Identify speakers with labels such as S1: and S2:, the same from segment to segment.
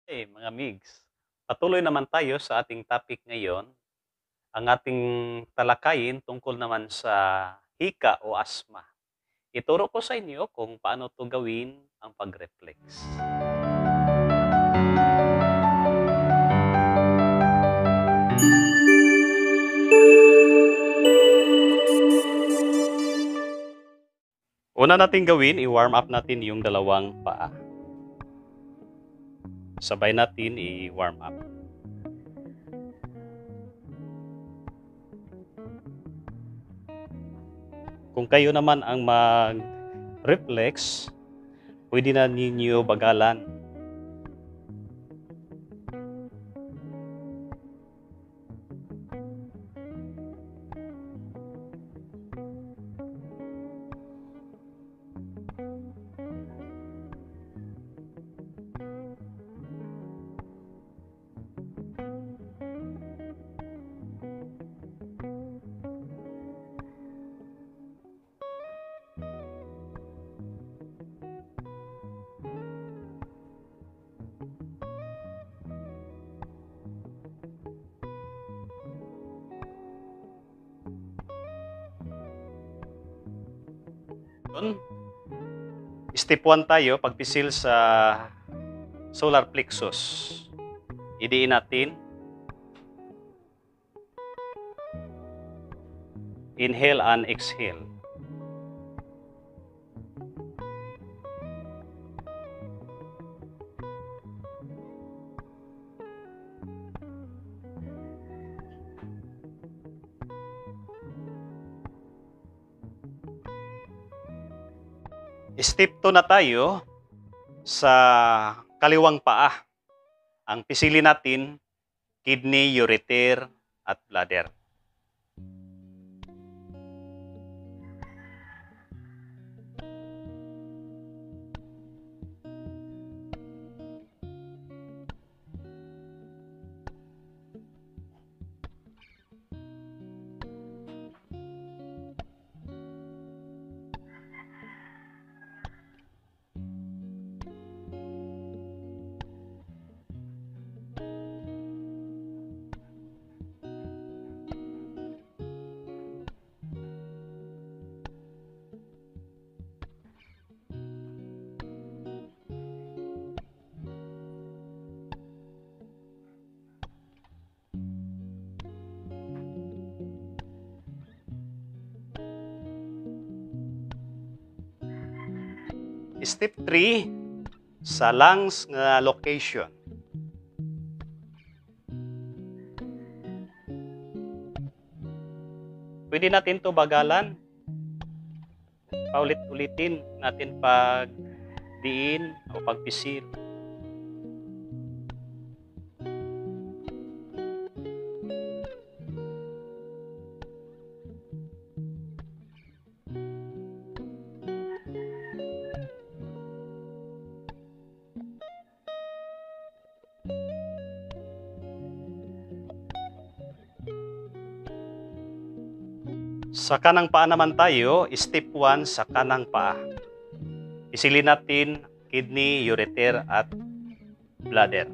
S1: Mga migs, patuloy naman tayo sa ating topic ngayon. Ang ating talakayin tungkol naman sa hika o asma. Ituro ko sa inyo kung paano to gawin ang pag-reflex. Una natin gawin, i-warm up natin yung dalawang paa. Sabay natin i-warm up. Kung kayo naman ang mag-reflex, pwede na ninyo bagalan. Step 1 tayo, pagpisil sa solar plexus. Idiin natin. Inhale and exhale. Step 2 na tayo sa kaliwang paa. Ang pisilin natin, kidney, ureter, at bladder. Step 3, sa lungs nga location. Pwede natin to bagalan. Paulit-ulitin natin pag diin o pagpisil. Sa kanang paa naman tayo, step 1 sa kanang paa. Isilin natin kidney, ureter, at bladder.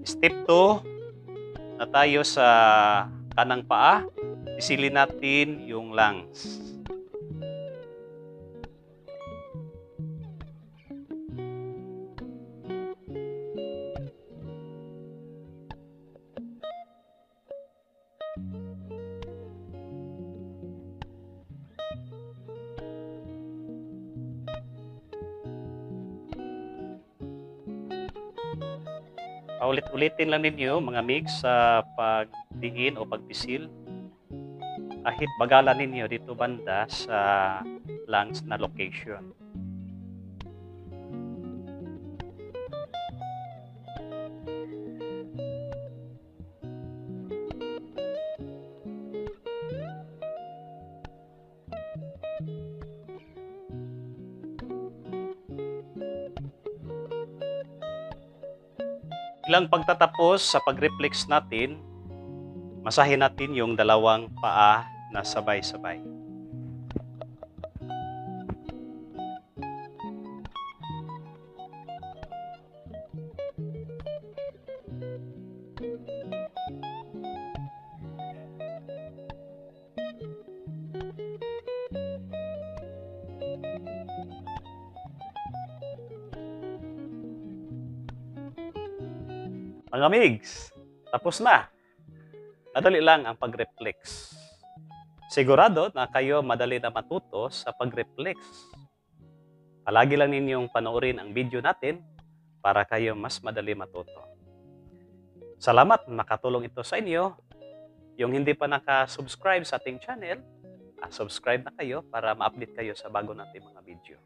S1: Step 2 na tayo sa kanang paa. Isilin natin yung lungs. Paulit-ulitin lang ninyo mga mix sa pagdiin o pagpisil. Kahit bagalan ninyo dito banda sa lungs na location. Ilang pagtatapos sa pag-reflex natin, masahin natin yung dalawang paa na sabay-sabay. Mga migs, tapos na. Madali lang ang pag-reflex. Sigurado na kayo madali na matuto sa pag-reflex. Palagi lang ninyong panoorin ang video natin para kayo mas madali matuto. Salamat, nakatulong ito sa inyo. Yung hindi pa naka-subscribe sa ating channel, subscribe na kayo para ma-update kayo sa bago nating mga video.